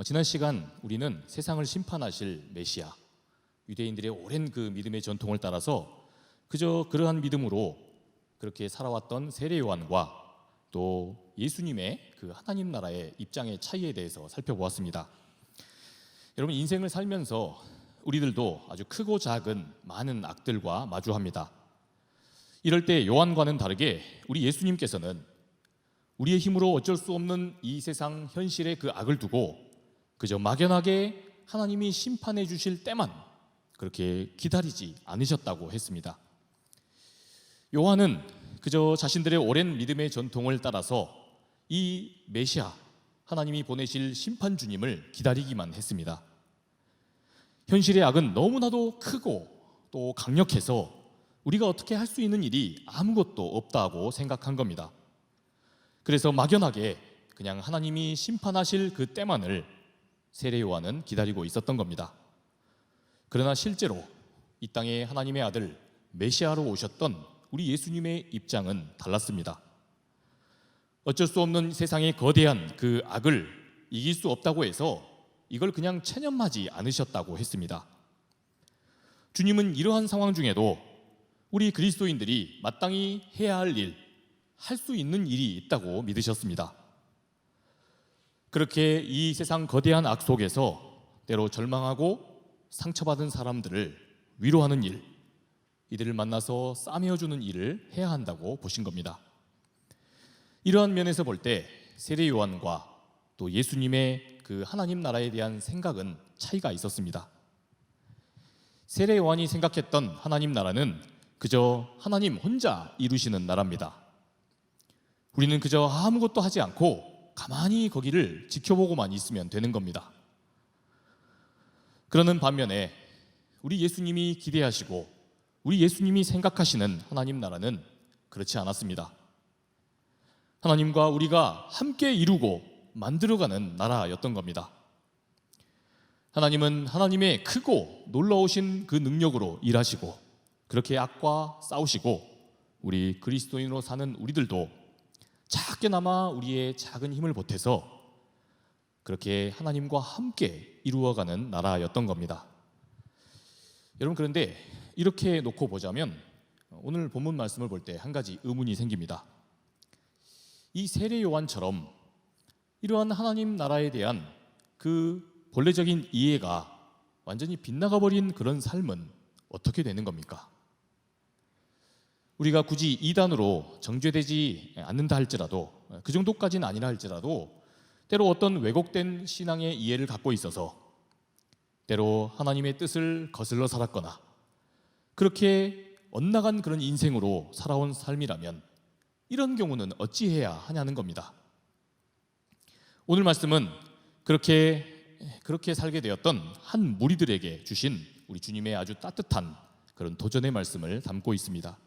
지난 시간 우리는 세상을 심판하실 메시아, 유대인들의 오랜 그 믿음의 전통을 따라서 그저 그러한 믿음으로 그렇게 살아왔던 세례 요한과 또 예수님의 그 하나님 나라의 입장의 차이에 대해서 살펴보았습니다. 여러분, 인생을 살면서 우리들도 아주 크고 작은 많은 악들과 마주합니다. 이럴 때 요한과는 다르게 우리 예수님께서는 우리의 힘으로 어쩔 수 없는 이 세상 현실의 그 악을 두고 그저 막연하게 하나님이 심판해 주실 때만 그렇게 기다리지 않으셨다고 했습니다. 요한은 그저 자신들의 오랜 믿음의 전통을 따라서 이 메시아, 하나님이 보내실 심판 주님을 기다리기만 했습니다. 현실의 악은 너무나도 크고 또 강력해서 우리가 어떻게 할 수 있는 일이 아무것도 없다고 생각한 겁니다. 그래서 막연하게 그냥 하나님이 심판하실 그 때만을 세례 요한은 기다리고 있었던 겁니다. 그러나 실제로 이 땅에 하나님의 아들 메시아로 오셨던 우리 예수님의 입장은 달랐습니다. 어쩔 수 없는 세상의 거대한 그 악을 이길 수 없다고 해서 이걸 그냥 체념하지 않으셨다고 했습니다. 주님은 이러한 상황 중에도 우리 그리스도인들이 마땅히 해야 할 일, 할 수 있는 일이 있다고 믿으셨습니다. 그렇게 이 세상 거대한 악 속에서 때로 절망하고 상처받은 사람들을 위로하는 일, 이들을 만나서 싸매어주는 일을 해야 한다고 보신 겁니다. 이러한 면에서 볼 때 세례 요한과 또 예수님의 그 하나님 나라에 대한 생각은 차이가 있었습니다. 세례 요한이 생각했던 하나님 나라는 그저 하나님 혼자 이루시는 나라입니다. 우리는 그저 아무것도 하지 않고 가만히 거기를 지켜보고만 있으면 되는 겁니다. 그러는 반면에 우리 예수님이 기대하시고 우리 예수님이 생각하시는 하나님 나라는 그렇지 않았습니다. 하나님과 우리가 함께 이루고 만들어가는 나라였던 겁니다. 하나님은 하나님의 크고 놀라우신 그 능력으로 일하시고 그렇게 악과 싸우시고 우리 그리스도인으로 사는 우리들도 작게나마 우리의 작은 힘을 보태서 그렇게 하나님과 함께 이루어가는 나라였던 겁니다. 여러분, 그런데 이렇게 놓고 보자면 오늘 본문 말씀을 볼 때 한 가지 의문이 생깁니다. 이 세례 요한처럼 이러한 하나님 나라에 대한 그 본래적인 이해가 완전히 빗나가 버린 그런 삶은 어떻게 되는 겁니까? 우리가 굳이 이단으로 정죄되지 않는다 할지라도, 그 정도까지는 아니라 할지라도 때로 어떤 왜곡된 신앙의 이해를 갖고 있어서 때로 하나님의 뜻을 거슬러 살았거나 그렇게 엇나간 그런 인생으로 살아온 삶이라면 이런 경우는 어찌해야 하냐는 겁니다. 오늘 말씀은 그렇게 살게 되었던 한 무리들에게 주신 우리 주님의 아주 따뜻한 그런 도전의 말씀을 담고 있습니다.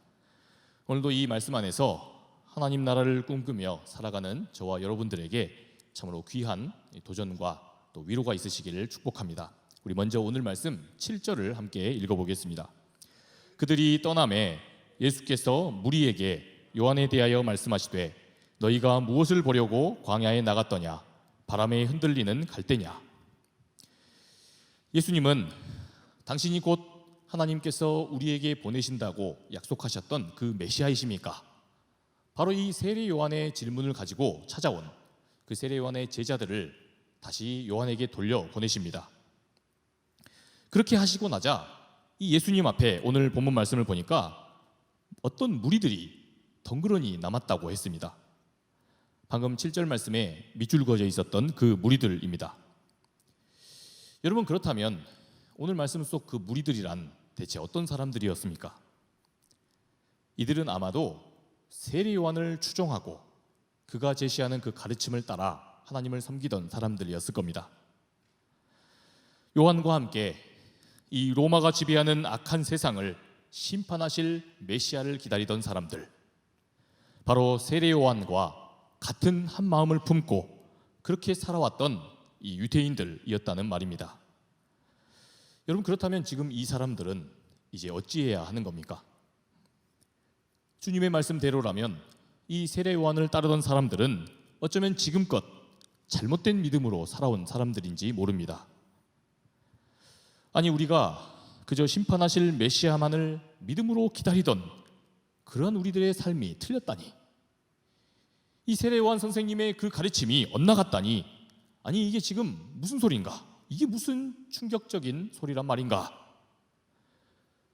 오늘도 이 말씀 안에서 하나님 나라를 꿈꾸며 살아가는 저와 여러분들에게 참으로 귀한 도전과 또 위로가 있으시기를 축복합니다. 우리 먼저 오늘 말씀 7절을 함께 읽어보겠습니다. 그들이 떠나매 예수께서 무리에게 요한에 대하여 말씀하시되 너희가 무엇을 보려고 광야에 나갔더냐? 바람에 흔들리는 갈대냐? 예수님은 당신이 곧 하나님께서 우리에게 보내신다고 약속하셨던 그 메시아이십니까? 바로 이 세례 요한의 질문을 가지고 찾아온 그 세례 요한의 제자들을 다시 요한에게 돌려 보내십니다. 그렇게 하시고 나자 이 예수님 앞에 오늘 본문 말씀을 보니까 어떤 무리들이 덩그러니 남았다고 했습니다. 방금 7절 말씀에 밑줄 그어져 있었던 그 무리들입니다. 여러분, 그렇다면 오늘 말씀 속 그 무리들이란 대체 어떤 사람들이었습니까? 이들은 아마도 세례 요한을 추종하고 그가 제시하는 그 가르침을 따라 하나님을 섬기던 사람들이었을 겁니다. 요한과 함께 이 로마가 지배하는 악한 세상을 심판하실 메시아를 기다리던 사람들, 바로 세례 요한과 같은 한 마음을 품고 그렇게 살아왔던 이 유대인들이었다는 말입니다. 여러분, 그렇다면 지금 이 사람들은 이제 어찌해야 하는 겁니까? 주님의 말씀대로라면 이 세례 요한을 따르던 사람들은 어쩌면 지금껏 잘못된 믿음으로 살아온 사람들인지 모릅니다. 아니, 우리가 그저 심판하실 메시아만을 믿음으로 기다리던 그런 우리들의 삶이 틀렸다니, 이 세례 요한 선생님의 그 가르침이 엇나갔다니, 아니 이게 지금 무슨 소린가? 이게 무슨 충격적인 소리란 말인가?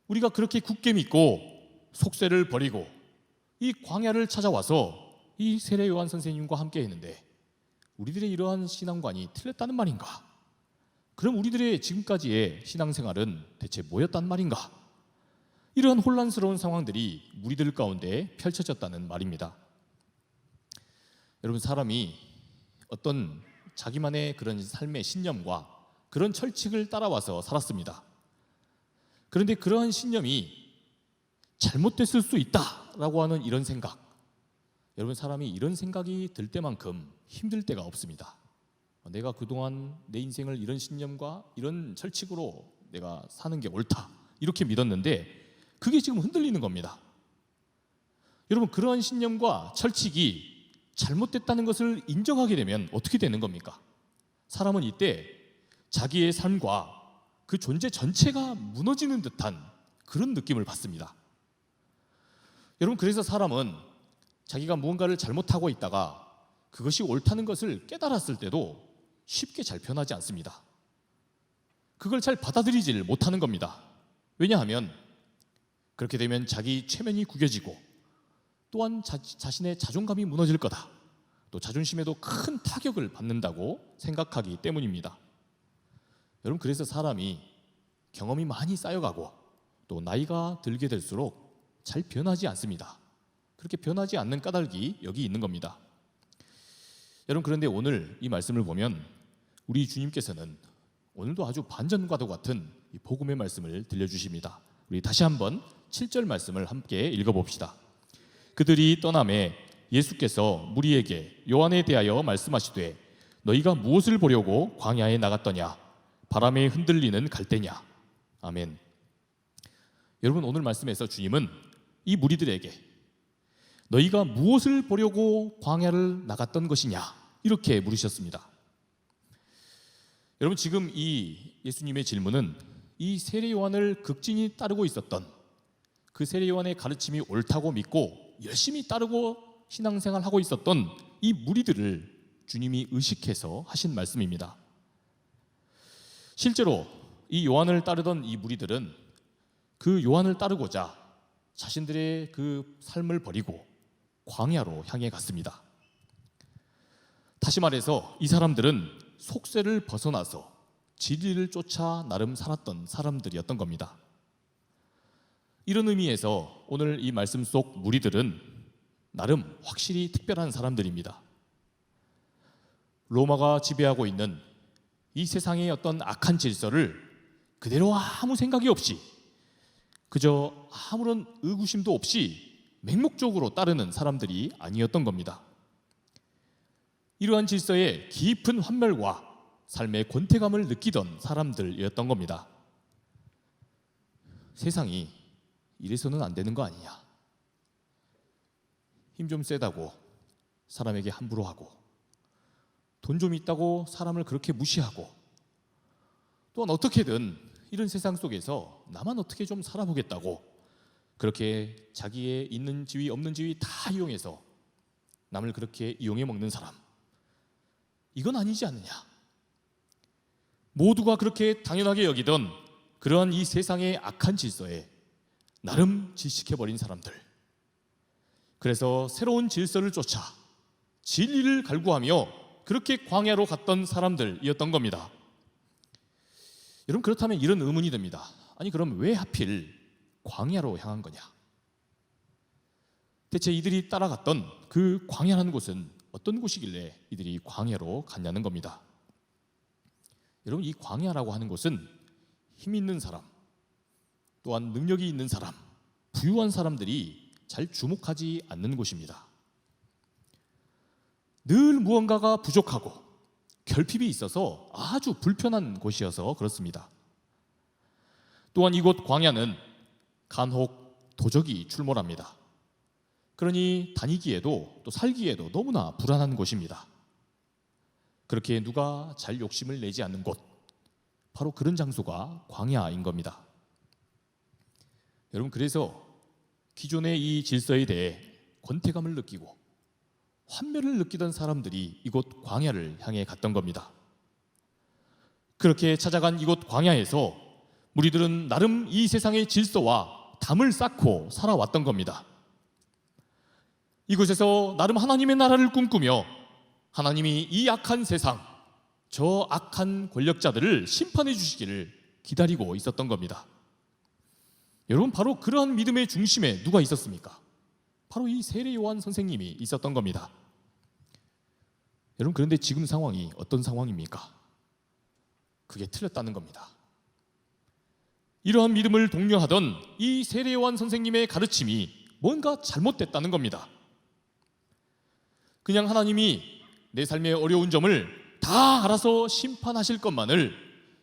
우리가 그렇게 굳게 믿고 속세를 버리고 이 광야를 찾아와서 이 세례 요한 선생님과 함께 했는데 우리들의 이러한 신앙관이 틀렸다는 말인가? 그럼 우리들의 지금까지의 신앙생활은 대체 뭐였단 말인가? 이러한 혼란스러운 상황들이 무리들 가운데 펼쳐졌다는 말입니다. 여러분, 사람이 어떤 자기만의 그런 삶의 신념과 그런 철칙을 따라와서 살았습니다. 그런데 그러한 신념이 잘못됐을 수 있다라고 하는 이런 생각, 여러분, 사람이 이런 생각이 들 때만큼 힘들 때가 없습니다. 내가 그동안 내 인생을 이런 신념과 이런 철칙으로 내가 사는 게 옳다 이렇게 믿었는데 그게 지금 흔들리는 겁니다. 여러분, 그러한 신념과 철칙이 잘못됐다는 것을 인정하게 되면 어떻게 되는 겁니까? 사람은 이때 자기의 삶과 그 존재 전체가 무너지는 듯한 그런 느낌을 받습니다. 여러분, 그래서 사람은 자기가 무언가를 잘못하고 있다가 그것이 옳다는 것을 깨달았을 때도 쉽게 잘 변하지 않습니다. 그걸 잘 받아들이질 못하는 겁니다. 왜냐하면 그렇게 되면 자기 체면이 구겨지고 또한 자신의 자존감이 무너질 거다, 또 자존심에도 큰 타격을 받는다고 생각하기 때문입니다. 여러분, 그래서 사람이 경험이 많이 쌓여가고 또 나이가 들게 될수록 잘 변하지 않습니다. 그렇게 변하지 않는 까닭이 여기 있는 겁니다. 여러분, 그런데 오늘 이 말씀을 보면 우리 주님께서는 오늘도 아주 반전과도 같은 이 복음의 말씀을 들려주십니다. 우리 다시 한번 7절 말씀을 함께 읽어봅시다. 그들이 떠나매 예수께서 무리에게 요한에 대하여 말씀하시되 너희가 무엇을 보려고 광야에 나갔더냐? 바람에 흔들리는 갈대냐? 아멘. 여러분, 오늘 말씀에서 주님은 이 무리들에게 너희가 무엇을 보려고 광야를 나갔던 것이냐? 이렇게 물으셨습니다. 여러분, 지금 이 예수님의 질문은 이 세례 요한을 극진히 따르고 있었던 그 세례 요한의 가르침이 옳다고 믿고 열심히 따르고 신앙생활하고 있었던 이 무리들을 주님이 의식해서 하신 말씀입니다. 실제로 이 요한을 따르던 이 무리들은 그 요한을 따르고자 자신들의 그 삶을 버리고 광야로 향해 갔습니다. 다시 말해서 이 사람들은 속세를 벗어나서 진리를 쫓아 나름 살았던 사람들이었던 겁니다. 이런 의미에서 오늘 이 말씀 속 무리들은 나름 확실히 특별한 사람들입니다. 로마가 지배하고 있는 이 세상의 어떤 악한 질서를 그대로 아무 생각이 없이 그저 아무런 의구심도 없이 맹목적으로 따르는 사람들이 아니었던 겁니다. 이러한 질서에 깊은 환멸과 삶의 권태감을 느끼던 사람들이었던 겁니다. 세상이 이래서는 안 되는 거 아니냐? 힘 좀 세다고 사람에게 함부로 하고, 돈 좀 있다고 사람을 그렇게 무시하고, 또한 어떻게든 이런 세상 속에서 나만 어떻게 좀 살아보겠다고 그렇게 자기의 있는 지위 없는 지위 다 이용해서 남을 그렇게 이용해 먹는 사람, 이건 아니지 않느냐? 모두가 그렇게 당연하게 여기던 그러한 이 세상의 악한 질서에 나름 질식해버린 사람들, 그래서 새로운 질서를 쫓아 진리를 갈구하며 그렇게 광야로 갔던 사람들이었던 겁니다. 여러분, 그렇다면 이런 의문이 듭니다. 아니, 그럼 왜 하필 광야로 향한 거냐? 대체 이들이 따라갔던 그 광야라는 곳은 어떤 곳이길래 이들이 광야로 갔냐는 겁니다. 여러분, 이 광야라고 하는 곳은 힘 있는 사람, 또한 능력이 있는 사람, 부유한 사람들이 잘 주목하지 않는 곳입니다. 늘 무언가가 부족하고 결핍이 있어서 아주 불편한 곳이어서 그렇습니다. 또한 이곳 광야는 간혹 도적이 출몰합니다. 그러니 다니기에도 또 살기에도 너무나 불안한 곳입니다. 그렇게 누가 잘 욕심을 내지 않는 곳, 바로 그런 장소가 광야인 겁니다. 여러분, 그래서 기존의 이 질서에 대해 권태감을 느끼고 환멸을 느끼던 사람들이 이곳 광야를 향해 갔던 겁니다. 그렇게 찾아간 이곳 광야에서 무리들은 나름 이 세상의 질서와 담을 쌓고 살아왔던 겁니다. 이곳에서 나름 하나님의 나라를 꿈꾸며 하나님이 이 악한 세상, 저 악한 권력자들을 심판해 주시기를 기다리고 있었던 겁니다. 여러분, 바로 그러한 믿음의 중심에 누가 있었습니까? 바로 이 세례 요한 선생님이 있었던 겁니다. 여러분, 그런데 지금 상황이 어떤 상황입니까? 그게 틀렸다는 겁니다. 이러한 믿음을 독려하던 이 세례 요한 선생님의 가르침이 뭔가 잘못됐다는 겁니다. 그냥 하나님이 내 삶의 어려운 점을 다 알아서 심판하실 것만을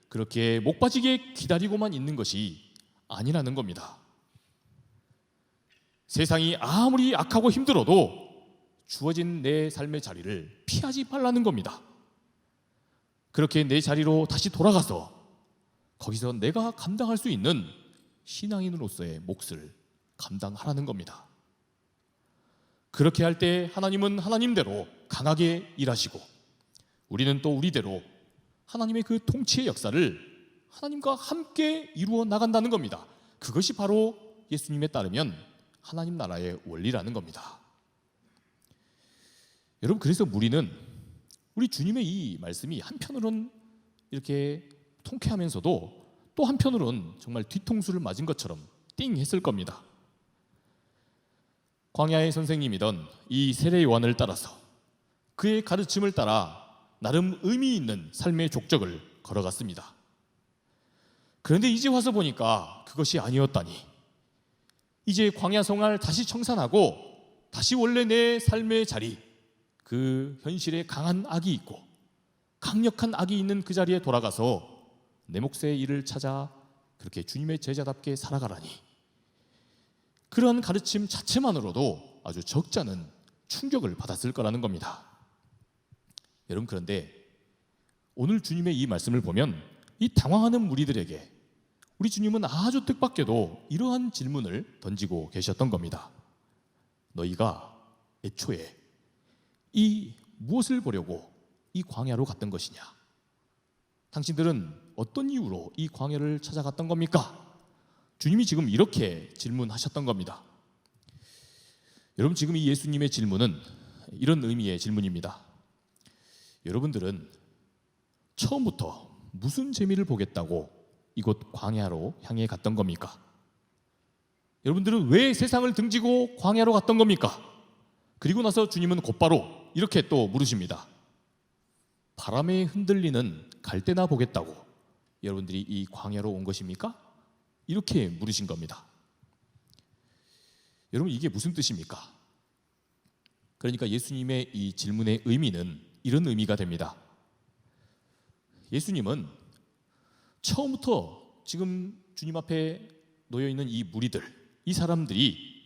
그렇게 목 빠지게 기다리고만 있는 것이 아니라는 겁니다. 세상이 아무리 악하고 힘들어도 주어진 내 삶의 자리를 피하지 말라는 겁니다. 그렇게 내 자리로 다시 돌아가서 거기서 내가 감당할 수 있는 신앙인으로서의 몫을 감당하라는 겁니다. 그렇게 할 때 하나님은 하나님대로 강하게 일하시고 우리는 또 우리대로 하나님의 그 통치의 역사를 하나님과 함께 이루어 나간다는 겁니다. 그것이 바로 예수님에 따르면 하나님 나라의 원리라는 겁니다. 여러분, 그래서 우리 주님의 이 말씀이 한편으로는 이렇게 통쾌하면서도 또 한편으로는 정말 뒤통수를 맞은 것처럼 띵 했을 겁니다. 광야의 선생님이던 이 세례 요한을 따라서 그의 가르침을 따라 나름 의미 있는 삶의 족적을 걸어갔습니다. 그런데 이제 와서 보니까 그것이 아니었다니, 이제 광야 생활 다시 청산하고 다시 원래 내 삶의 자리, 그 현실에 강한 악이 있고 강력한 악이 있는 그 자리에 돌아가서 내 몫의 일을 찾아 그렇게 주님의 제자답게 살아가라니, 그러한 가르침 자체만으로도 아주 적잖은 충격을 받았을 거라는 겁니다. 여러분, 그런데 오늘 주님의 이 말씀을 보면 이 당황하는 무리들에게 우리 주님은 아주 뜻밖에도 이러한 질문을 던지고 계셨던 겁니다. 너희가 애초에 이 무엇을 보려고 이 광야로 갔던 것이냐? 당신들은 어떤 이유로 이 광야를 찾아갔던 겁니까? 주님이 지금 이렇게 질문하셨던 겁니다. 여러분, 지금 이 예수님의 질문은 이런 의미의 질문입니다. 여러분들은 처음부터 무슨 재미를 보겠다고 이곳 광야로 향해 갔던 겁니까? 여러분들은 왜 세상을 등지고 광야로 갔던 겁니까? 그리고 나서 주님은 곧바로 이렇게 또 물으십니다. 바람에 흔들리는 갈대나 보겠다고 여러분들이 이 광야로 온 것입니까? 이렇게 물으신 겁니다. 여러분, 이게 무슨 뜻입니까? 그러니까 예수님의 이 질문의 의미는 이런 의미가 됩니다. 예수님은 처음부터 지금 주님 앞에 놓여있는 이 무리들, 이 사람들이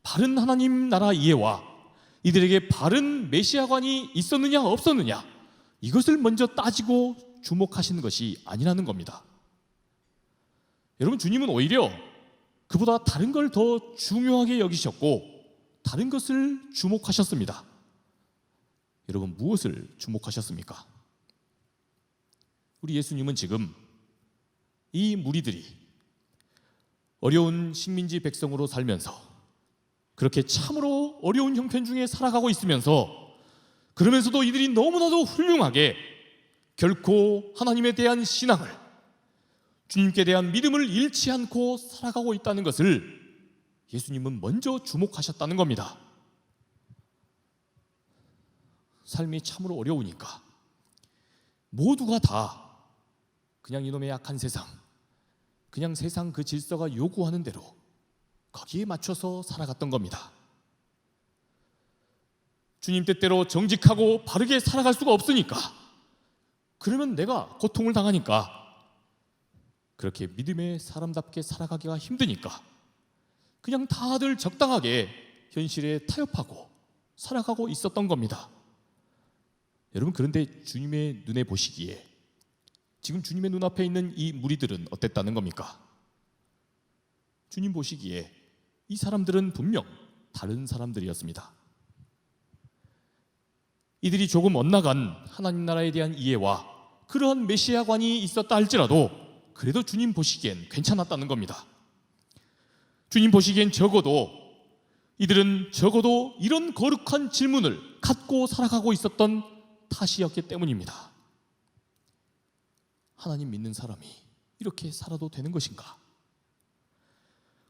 바른 하나님 나라 이해와 이들에게 바른 메시아관이 있었느냐 없었느냐, 이것을 먼저 따지고 주목하시는 것이 아니라는 겁니다. 여러분, 주님은 오히려 그보다 다른 걸 더 중요하게 여기셨고 다른 것을 주목하셨습니다. 여러분, 무엇을 주목하셨습니까? 우리 예수님은 지금 이 무리들이 어려운 식민지 백성으로 살면서 그렇게 참으로 어려운 형편 중에 살아가고 있으면서, 그러면서도 이들이 너무나도 훌륭하게 결코 하나님에 대한 신앙을, 주님께 대한 믿음을 잃지 않고 살아가고 있다는 것을 예수님은 먼저 주목하셨다는 겁니다. 삶이 참으로 어려우니까 모두가 다 그냥 이놈의 약한 세상, 그냥 세상 그 질서가 요구하는 대로 거기에 맞춰서 살아갔던 겁니다. 주님 뜻대로 정직하고 바르게 살아갈 수가 없으니까, 그러면 내가 고통을 당하니까, 그렇게 믿음의 사람답게 살아가기가 힘드니까 그냥 다들 적당하게 현실에 타협하고 살아가고 있었던 겁니다. 여러분, 그런데 주님의 눈에 보시기에 지금 주님의 눈앞에 있는 이 무리들은 어땠다는 겁니까? 주님 보시기에 이 사람들은 분명 다른 사람들이었습니다. 이들이 조금 엇나간 하나님 나라에 대한 이해와 그러한 메시아관이 있었다 할지라도 그래도 주님 보시기엔 괜찮았다는 겁니다. 주님 보시기엔 적어도 이들은 적어도 이런 거룩한 질문을 갖고 살아가고 있었던 탓이었기 때문입니다. 하나님 믿는 사람이 이렇게 살아도 되는 것인가?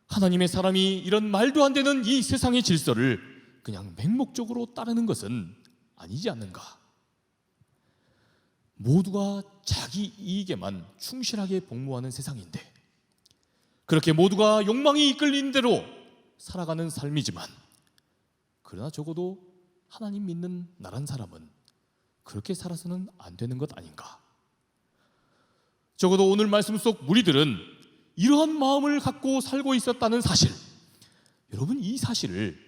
하나님의 사람이 이런 말도 안 되는 이 세상의 질서를 그냥 맹목적으로 따르는 것은 아니지 않는가? 모두가 자기 이익에만 충실하게 복무하는 세상인데 그렇게 모두가 욕망이 이끌린 대로 살아가는 삶이지만 그러나 적어도 하나님 믿는 나란 사람은 그렇게 살아서는 안 되는 것 아닌가? 적어도 오늘 말씀 속 무리들은 이러한 마음을 갖고 살고 있었다는 사실, 여러분, 이 사실을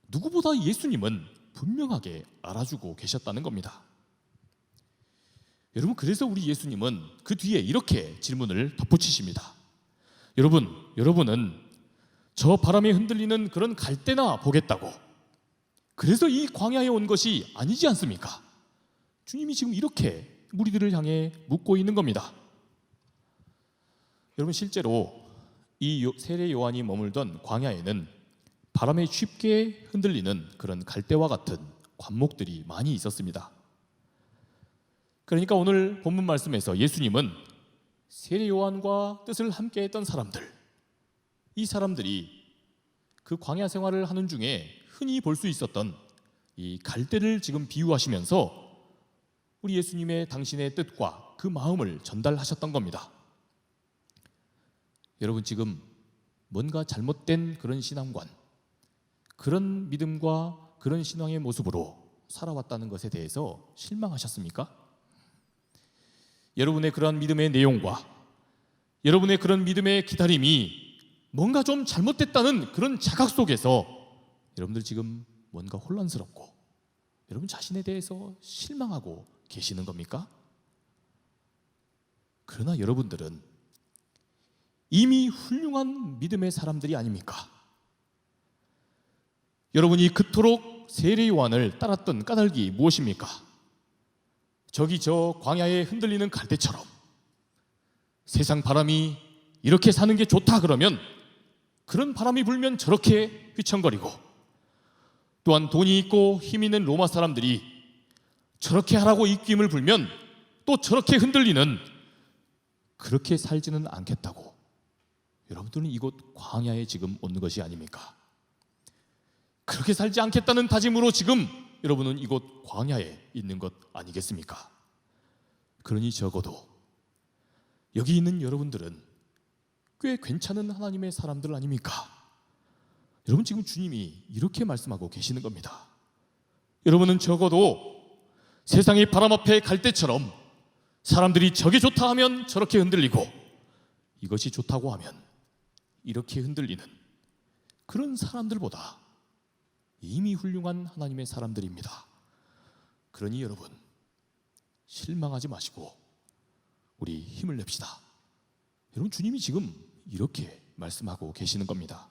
누구보다 예수님은 분명하게 알아주고 계셨다는 겁니다. 여러분, 그래서 우리 예수님은 그 뒤에 이렇게 질문을 덧붙이십니다. 여러분은 저 바람에 흔들리는 그런 갈대나 보겠다고 그래서 이 광야에 온 것이 아니지 않습니까? 주님이 지금 이렇게 무리들을 향해 묻고 있는 겁니다. 여러분, 실제로 이 세례 요한이 머물던 광야에는 바람에 쉽게 흔들리는 그런 갈대와 같은 관목들이 많이 있었습니다. 그러니까 오늘 본문 말씀에서 예수님은 세례 요한과 뜻을 함께 했던 사람들, 이 사람들이 그 광야 생활을 하는 중에 흔히 볼 수 있었던 이 갈대를 지금 비유하시면서 우리 예수님의 당신의 뜻과 그 마음을 전달하셨던 겁니다. 여러분, 지금 뭔가 잘못된 그런 신앙관, 그런 믿음과 그런 신앙의 모습으로 살아왔다는 것에 대해서 실망하셨습니까? 여러분의 그런 믿음의 내용과 여러분의 그런 믿음의 기다림이 뭔가 좀 잘못됐다는 그런 자각 속에서 여러분들 지금 뭔가 혼란스럽고 여러분 자신에 대해서 실망하고 계시는 겁니까? 그러나 여러분들은 이미 훌륭한 믿음의 사람들이 아닙니까? 여러분이 그토록 세례 요한을 따랐던 까닭이 무엇입니까? 저기 저 광야에 흔들리는 갈대처럼 세상 바람이 이렇게 사는 게 좋다 그러면 그런 바람이 불면 저렇게 휘청거리고 또한 돈이 있고 힘 있는 로마 사람들이 저렇게 하라고 입김을 불면 또 저렇게 흔들리는 그렇게 살지는 않겠다고 여러분들은 이곳 광야에 지금 오는 것이 아닙니까? 그렇게 살지 않겠다는 다짐으로 지금 여러분은 이곳 광야에 있는 것 아니겠습니까? 그러니 적어도 여기 있는 여러분들은 꽤 괜찮은 하나님의 사람들 아닙니까? 여러분, 지금 주님이 이렇게 말씀하고 계시는 겁니다. 여러분은 적어도 세상의 바람 앞에 갈 때처럼 사람들이 저게 좋다 하면 저렇게 흔들리고 이것이 좋다고 하면 이렇게 흔들리는 그런 사람들보다 이미 훌륭한 하나님의 사람들입니다. 그러니 여러분, 실망하지 마시고 우리 힘을 냅시다. 여러분, 주님이 지금 이렇게 말씀하고 계시는 겁니다.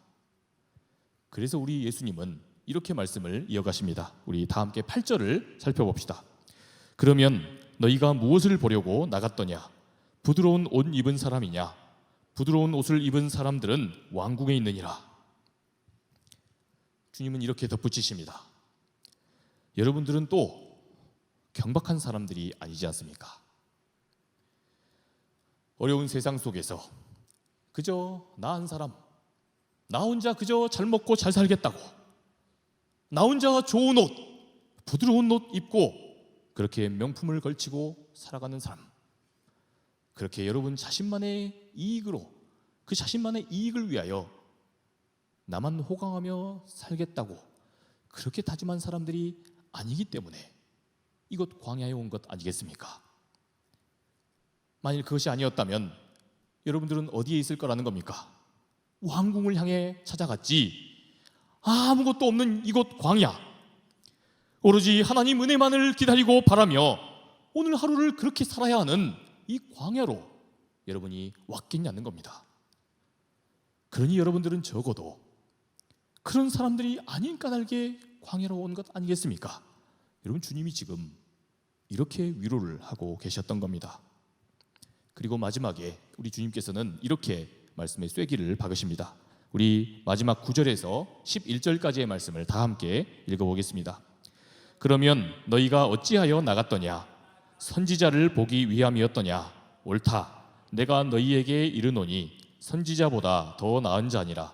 그래서 우리 예수님은 이렇게 말씀을 이어가십니다. 우리 다 함께 8절을 살펴봅시다. 그러면 너희가 무엇을 보려고 나갔더냐? 부드러운 옷 입은 사람이냐? 부드러운 옷을 입은 사람들은 왕궁에 있느니라. 주님은 이렇게 덧붙이십니다. 여러분들은 또 경박한 사람들이 아니지 않습니까? 어려운 세상 속에서 그저 나 한 사람, 나 혼자 그저 잘 먹고 잘 살겠다고, 나 혼자 좋은 옷, 부드러운 옷 입고 그렇게 명품을 걸치고 살아가는 사람, 그렇게 여러분 자신만의 이익으로, 그 자신만의 이익을 위하여 나만 호강하며 살겠다고 그렇게 다짐한 사람들이 아니기 때문에 이곳 광야에 온 것 아니겠습니까? 만일 그것이 아니었다면 여러분들은 어디에 있을 거라는 겁니까? 왕궁을 향해 찾아갔지 아무것도 없는 이곳 광야, 오로지 하나님 은혜만을 기다리고 바라며 오늘 하루를 그렇게 살아야 하는 이 광야로 여러분이 왔겠냐는 겁니다. 그러니 여러분들은 적어도 그런 사람들이 아닌 까닭에 광야로 온 것 아니겠습니까? 여러분, 주님이 지금 이렇게 위로를 하고 계셨던 겁니다. 그리고 마지막에 우리 주님께서는 이렇게 말씀의 쐐기를 박으십니다. 우리 마지막 9절에서 11절까지의 말씀을 다 함께 읽어보겠습니다. 그러면 너희가 어찌하여 나갔더냐? 선지자를 보기 위함이었더냐? 옳다. 내가 너희에게 이르노니 선지자보다 더 나은 자니라.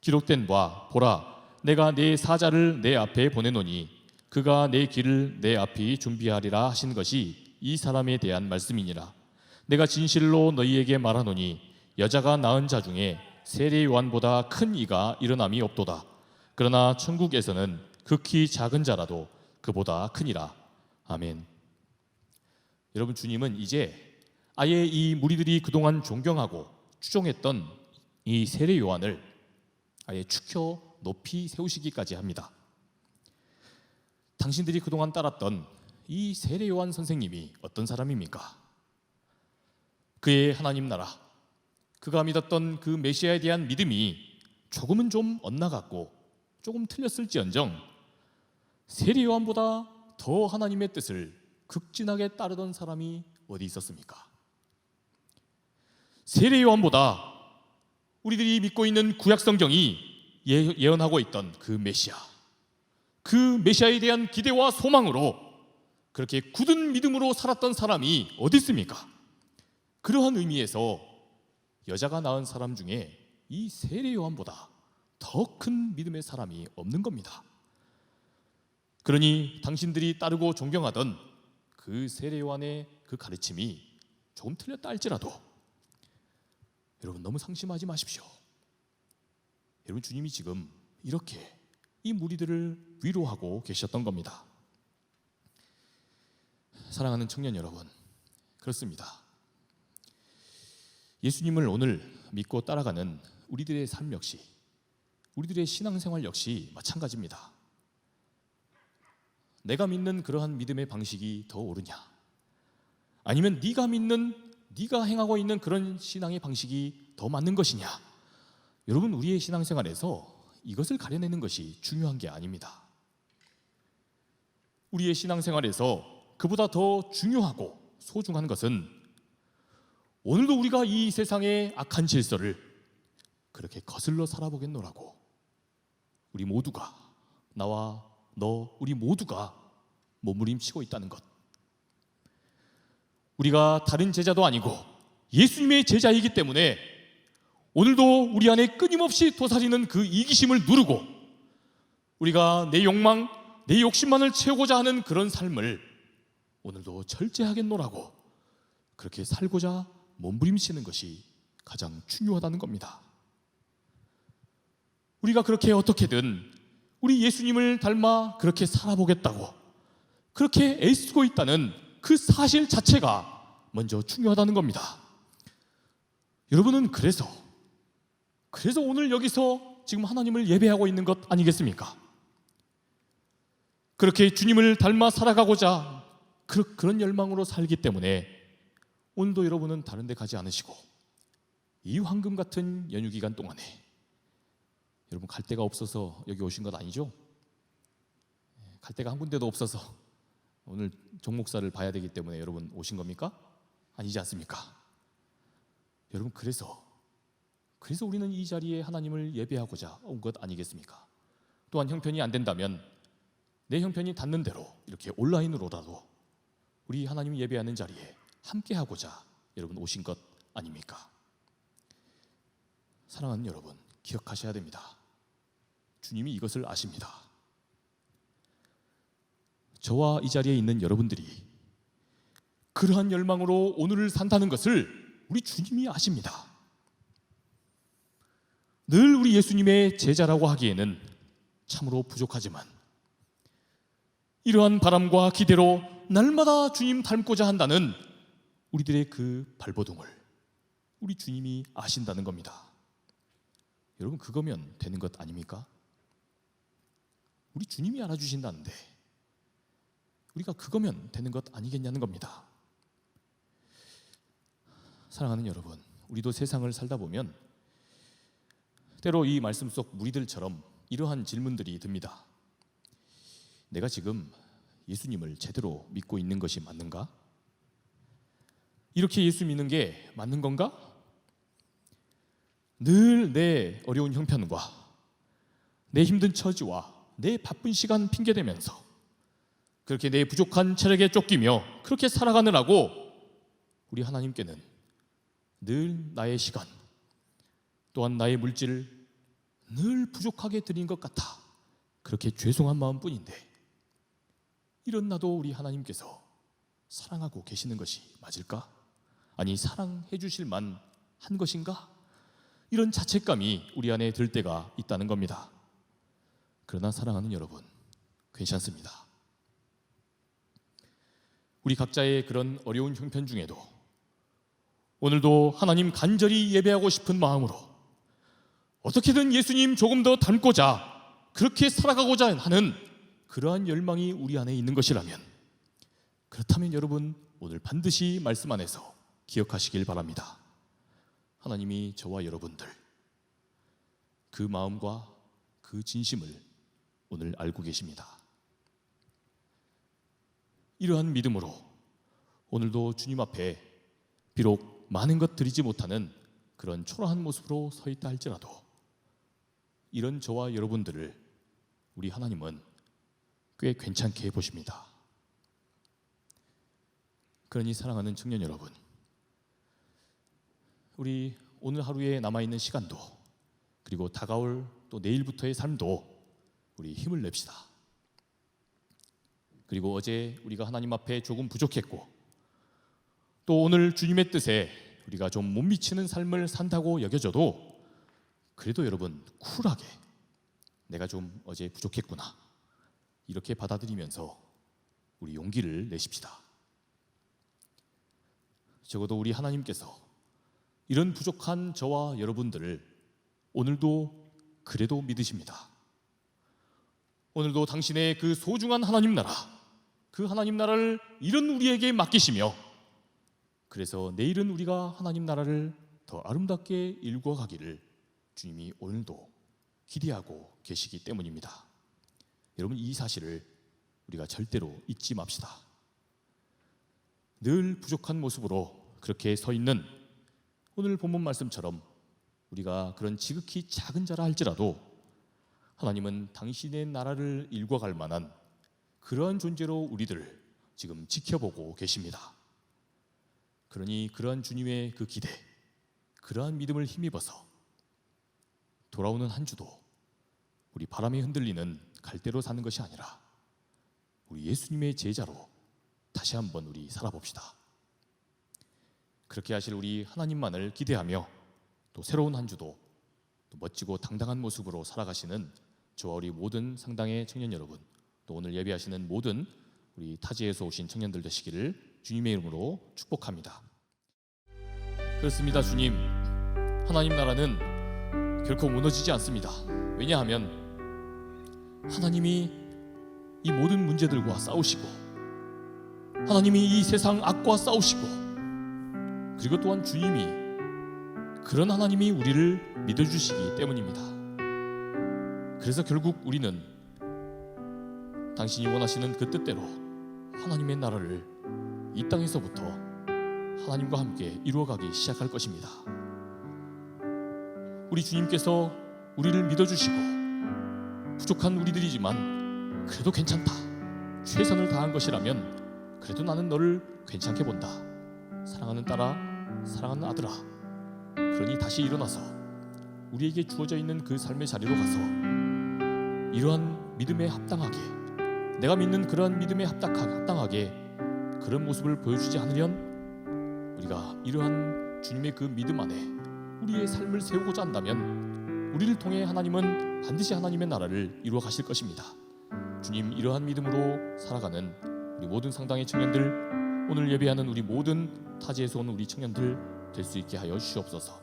기록된 바 보라, 내가 내 사자를 내 앞에 보내노니 그가 내 길을 내 앞이 준비하리라 하신 것이 이 사람에 대한 말씀이니라. 내가 진실로 너희에게 말하노니 여자가 낳은 자 중에 세례 요한보다 큰 이가 일어남이 없도다. 그러나 천국에서는 극히 작은 자라도 그보다 크니라. 아멘. 여러분, 주님은 이제 아예 이 무리들이 그동안 존경하고 추종했던 이 세례 요한을 아예 축혀 높이 세우시기까지 합니다. 당신들이 그동안 따랐던 이 세례 요한 선생님이 어떤 사람입니까? 그의 하나님 나라, 그가 믿었던 그 메시아에 대한 믿음이 조금은 좀 엇나갔고 조금 틀렸을지언정 세례 요한보다 더 하나님의 뜻을 극진하게 따르던 사람이 어디 있었습니까? 세례 요한보다 우리들이 믿고 있는 구약 성경이 예언하고 있던 그 메시아에 대한 기대와 소망으로 그렇게 굳은 믿음으로 살았던 사람이 어디 있습니까? 그러한 의미에서 여자가 낳은 사람 중에 이 세례 요한보다 더 큰 믿음의 사람이 없는 겁니다. 그러니 당신들이 따르고 존경하던 그 세례 요한의 그 가르침이 조금 틀렸다 할지라도 여러분, 너무 상심하지 마십시오. 여러분, 주님이 지금 이렇게 이 무리들을 위로하고 계셨던 겁니다. 사랑하는 청년 여러분, 그렇습니다. 예수님을 오늘 믿고 따라가는 우리들의 삶 역시, 우리들의 신앙생활 역시 마찬가지입니다. 내가 믿는 그러한 믿음의 방식이 더 옳으냐, 아니면 네가 행하고 있는 그런 신앙의 방식이 더 맞는 것이냐. 여러분, 우리의 신앙생활에서 이것을 가려내는 것이 중요한 게 아닙니다. 우리의 신앙생활에서 그보다 더 중요하고 소중한 것은 오늘도 우리가 이 세상의 악한 질서를 그렇게 거슬러 살아보겠노라고 우리 모두가, 나와 너, 우리 모두가 몸부림치고 있다는 것. 우리가 다른 제자도 아니고 예수님의 제자이기 때문에 오늘도 우리 안에 끊임없이 도사리는 그 이기심을 누르고 우리가 내 욕망, 내 욕심만을 채우고자 하는 그런 삶을 오늘도 절제하겠노라고 그렇게 살고자 몸부림치는 것이 가장 중요하다는 겁니다. 우리가 그렇게 어떻게든 우리 예수님을 닮아 그렇게 살아보겠다고 그렇게 애쓰고 있다는 그 사실 자체가 먼저 중요하다는 겁니다. 여러분은 그래서 오늘 여기서 지금 하나님을 예배하고 있는 것 아니겠습니까? 그렇게 주님을 닮아 살아가고자 그런 열망으로 살기 때문에 오늘도 여러분은 다른 데 가지 않으시고 이 황금 같은 연휴 기간 동안에 여러분 갈 데가 없어서 여기 오신 것 아니죠? 갈 데가 한 군데도 없어서 오늘 종 목사를 봐야 되기 때문에 여러분 오신 겁니까? 아니지 않습니까? 여러분, 그래서 우리는 이 자리에 하나님을 예배하고자 온 것 아니겠습니까? 또한 형편이 안 된다면 내 형편이 닿는 대로 이렇게 온라인으로라도 우리 하나님 예배하는 자리에 함께하고자 여러분 오신 것 아닙니까? 사랑하는 여러분, 기억하셔야 됩니다. 주님이 이것을 아십니다. 저와 이 자리에 있는 여러분들이 그러한 열망으로 오늘을 산다는 것을 우리 주님이 아십니다. 늘 우리 예수님의 제자라고 하기에는 참으로 부족하지만 이러한 바람과 기대로 날마다 주님 닮고자 한다는 우리들의 그 발버둥을 우리 주님이 아신다는 겁니다. 여러분, 그거면 되는 것 아닙니까? 우리 주님이 알아주신다는데 우리가 그거면 되는 것 아니겠냐는 겁니다. 사랑하는 여러분, 우리도 세상을 살다 보면 때로 이 말씀 속 무리들처럼 이러한 질문들이 듭니다. 내가 지금 예수님을 제대로 믿고 있는 것이 맞는가? 이렇게 예수 믿는 게 맞는 건가? 늘 내 어려운 형편과 내 힘든 처지와 내 바쁜 시간 핑계대면서 그렇게 내 부족한 체력에 쫓기며 그렇게 살아가느라고 우리 하나님께는 늘 나의 시간 또한 나의 물질을 늘 부족하게 드린 것 같아 그렇게 죄송한 마음뿐인데 이런 나도 우리 하나님께서 사랑하고 계시는 것이 맞을까? 아니 사랑해 주실 만한 것인가? 이런 자책감이 우리 안에 들 때가 있다는 겁니다. 그러나 사랑하는 여러분, 괜찮습니다. 우리 각자의 그런 어려운 형편 중에도 오늘도 하나님 간절히 예배하고 싶은 마음으로 어떻게든 예수님 조금 더 닮고자 그렇게 살아가고자 하는 그러한 열망이 우리 안에 있는 것이라면 그렇다면 여러분 오늘 반드시 말씀 안에서 기억하시길 바랍니다. 하나님이 저와 여러분들 그 마음과 그 진심을 오늘 알고 계십니다. 이러한 믿음으로 오늘도 주님 앞에 비록 많은 것 드리지 못하는 그런 초라한 모습으로 서 있다 할지라도 이런 저와 여러분들을 우리 하나님은 꽤 괜찮게 보십니다. 그러니 사랑하는 청년 여러분, 우리 오늘 하루에 남아있는 시간도 그리고 다가올 또 내일부터의 삶도 우리 힘을 냅시다. 그리고 어제 우리가 하나님 앞에 조금 부족했고 또 오늘 주님의 뜻에 우리가 좀 못 미치는 삶을 산다고 여겨져도 그래도 여러분 쿨하게 내가 좀 어제 부족했구나 이렇게 받아들이면서 우리 용기를 내십시다. 적어도 우리 하나님께서 이런 부족한 저와 여러분들을 오늘도 그래도 믿으십니다. 오늘도 당신의 그 소중한 하나님 나라, 그 하나님 나라를 이런 우리에게 맡기시며 그래서 내일은 우리가 하나님 나라를 더 아름답게 일궈가기를 주님이 오늘도 기대하고 계시기 때문입니다. 여러분 이 사실을 우리가 절대로 잊지 맙시다. 늘 부족한 모습으로 그렇게 서 있는 오늘 본문 말씀처럼 우리가 그런 지극히 작은 자라 할지라도 하나님은 당신의 나라를 일궈갈 만한 그러한 존재로 우리들을 지금 지켜보고 계십니다. 그러니 그러한 주님의 그 기대, 그러한 믿음을 힘입어서 돌아오는 한 주도 우리 바람에 흔들리는 갈대로 사는 것이 아니라 우리 예수님의 제자로 다시 한번 우리 살아봅시다. 그렇게 하실 우리 하나님만을 기대하며 또 새로운 한 주도 또 멋지고 당당한 모습으로 살아가시는 저와 우리 모든 상당의 청년 여러분, 또 오늘 예배하시는 모든 우리 타지에서 오신 청년들 되시기를 주님의 이름으로 축복합니다. 그렇습니다. 주님, 하나님 나라는 결코 무너지지 않습니다. 왜냐하면 하나님이 이 모든 문제들과 싸우시고 하나님이 이 세상 악과 싸우시고 그리고 또한 주님이 그런 하나님이 우리를 믿어주시기 때문입니다. 그래서 결국 우리는 당신이 원하시는 그 뜻대로 하나님의 나라를 이 땅에서부터 하나님과 함께 이루어가기 시작할 것입니다. 우리 주님께서 우리를 믿어주시고 부족한 우리들이지만 그래도 괜찮다, 최선을 다한 것이라면 그래도 나는 너를 괜찮게 본다, 사랑하는 딸아, 사랑하는 아들아, 그러니 다시 일어나서 우리에게 주어져 있는 그 삶의 자리로 가서 이러한 믿음에 합당하게, 내가 믿는 그러한 믿음에 합당하게 그런 모습을 보여주지 않으련 우리가 이러한 주님의 그 믿음 안에 우리의 삶을 세우고자 한다면 우리를 통해 하나님은 반드시 하나님의 나라를 이루어 가실 것입니다. 주님, 이러한 믿음으로 살아가는 우리 모든 상당의 청년들, 오늘 예배하는 우리 모든 타지에서 온 우리 청년들 될 수 있게 하여 주시옵소서.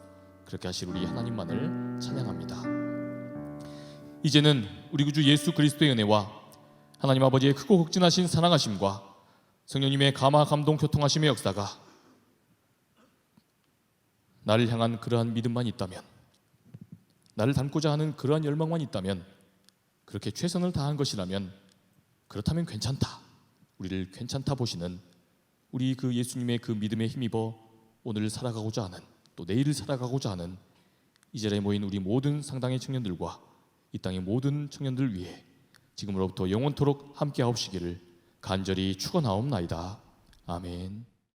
그렇게 하실 우리 하나님만을 찬양합니다. 이제는 우리 구주 예수 그리스도의 은혜와 하나님 아버지의 크고 극진하신 사랑하심과 성령님의 감화 감동 교통하심의 역사가 나를 향한 그러한 믿음만 있다면, 나를 닮고자 하는 그러한 열망만 있다면, 그렇게 최선을 다한 것이라면, 그렇다면 괜찮다, 우리를 괜찮다 보시는 우리 그 예수님의 그 믿음에 힘입어 오늘을 살아가고자 하는, 또 내일을 살아가고자 하는 이 자리에 모인 우리 모든 상당의 청년들과 이 땅의 모든 청년들을 위해 지금으로부터 영원토록 함께하옵시기를 간절히 축원하옵나이다. 아멘.